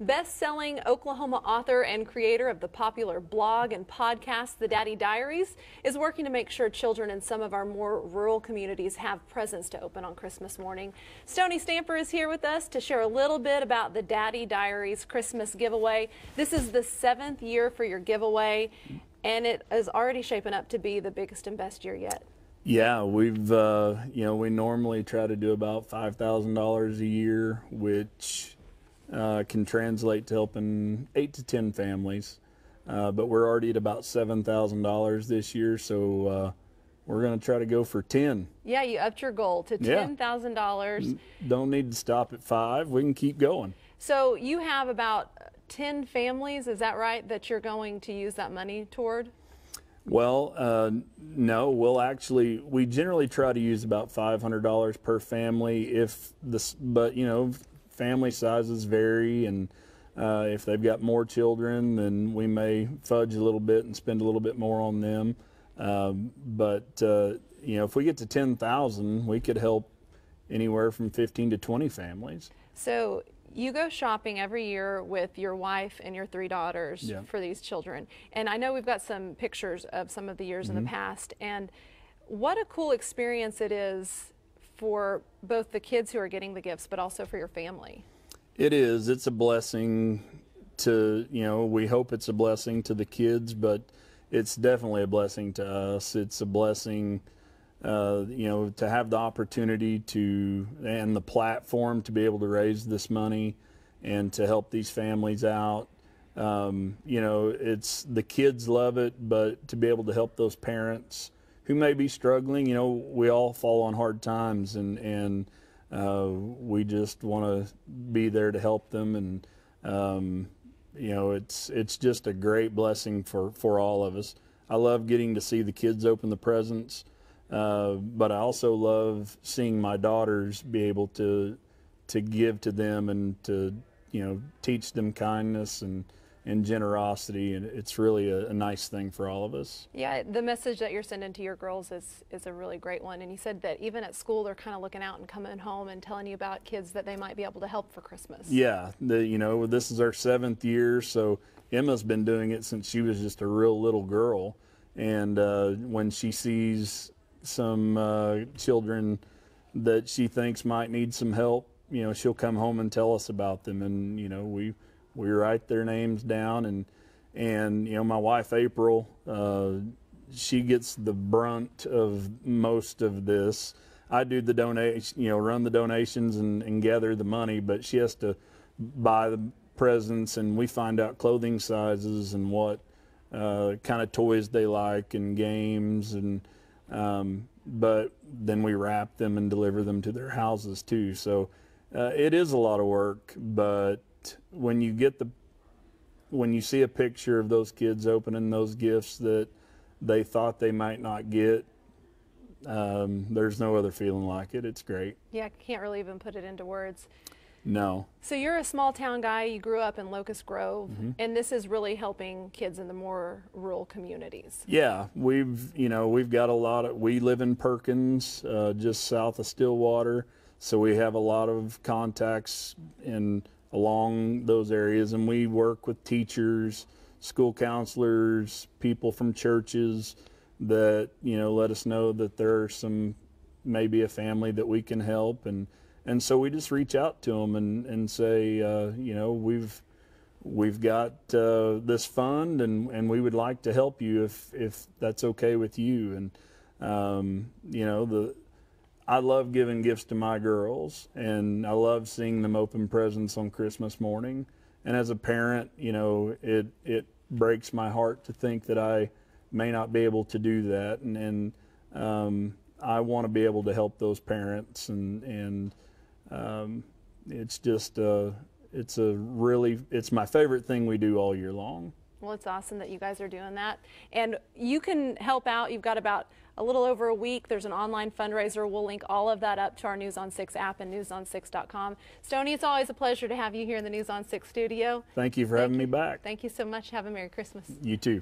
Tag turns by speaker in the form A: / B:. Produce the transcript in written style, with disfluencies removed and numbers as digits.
A: Best-selling Oklahoma author and creator of the popular blog and podcast, The Daddy Diaries, is working to make sure children in some of our more rural communities have presents to open on Christmas morning. Stoney Stamper is here with us to share a little bit about the Daddy Diaries Christmas giveaway. This is the 7th year for your giveaway, and it is already shaping up to be the biggest and best year yet.
B: Yeah, we've, we normally try to do about $5,000 a year, which can translate to helping 8 to 10 families. But we're already at about $7,000 this year, so we're going to try to go for 10.
A: Yeah, you upped your goal to $10,000.
B: Don't need to stop at 5. We can keep going.
A: So you have about 10 families, is that right, that you're going to use that money toward?
B: Well, no, we generally try to use about $500 per family but family sizes vary, and if they've got more children, then we may fudge a little bit and spend a little bit more on them. If we get to 10,000, we could help anywhere from 15 to 20 families.
A: So you go shopping every year with your wife and your 3 daughters for these children. And I know we've got some pictures of some of the years in the past. And what a cool experience it is for both the kids who are getting the gifts, but also for your family.
B: It is. It's a blessing to, we hope it's a blessing to the kids, but it's definitely a blessing to us. It's a blessing to have the opportunity and the platform to be able to raise this money and to help these families out. It's the kids love it, but to be able to help those parents who may be struggling, we all fall on hard times, and we just want to be there to help them. And it's just a great blessing for all of us. I love getting to see the kids open the presents. But I also love seeing my daughters be able to give to them and to teach them kindness and generosity, and it's really a nice thing for all of us.
A: Yeah, the message that you're sending to your girls is a really great one. And you said that even at school they're kind of looking out and coming home and telling you about kids that they might be able to help for Christmas.
B: Yeah, this is our 7th year, so Emma's been doing it since she was just a real little girl, and when she sees some children that she thinks might need some help, she'll come home and tell us about them, and we write their names down, and my wife April, she gets the brunt of most of this. I do the donation, run the donations and gather the money, but she has to buy the presents, and we find out clothing sizes and what kind of toys they like and games, and but then we wrap them and deliver them to their houses too. So it is a lot of work, but when you see a picture of those kids opening those gifts that they thought they might not get, there's no other feeling like it. It's great.
A: Yeah, I can't really even put it into words.
B: No.
A: So you're a small town guy, you grew up in Locust Grove, and this is really helping kids in the more rural communities.
B: Yeah, we've got we live in Perkins, just south of Stillwater, so we have a lot of contacts along those areas, and we work with teachers, school counselors, people from churches that, let us know that there's maybe a family that we can help, and so we just reach out to them and say, we've got this fund, and we would like to help you if that's okay with you. And I love giving gifts to my girls, and I love seeing them open presents on Christmas morning. And as a parent, it breaks my heart to think that I may not be able to do that, and I want to be able to help those parents, and it's just it's my favorite thing we do all year long.
A: Well, it's awesome that you guys are doing that, and you can help out. You've got about a little over a week. There's an online fundraiser. We'll link all of that up to our News on 6 app and newson6.com. Stoney, it's always a pleasure to have you here in the News on 6 studio.
B: Thank you for having me back.
A: Thank you so much. Have a Merry Christmas.
B: You too.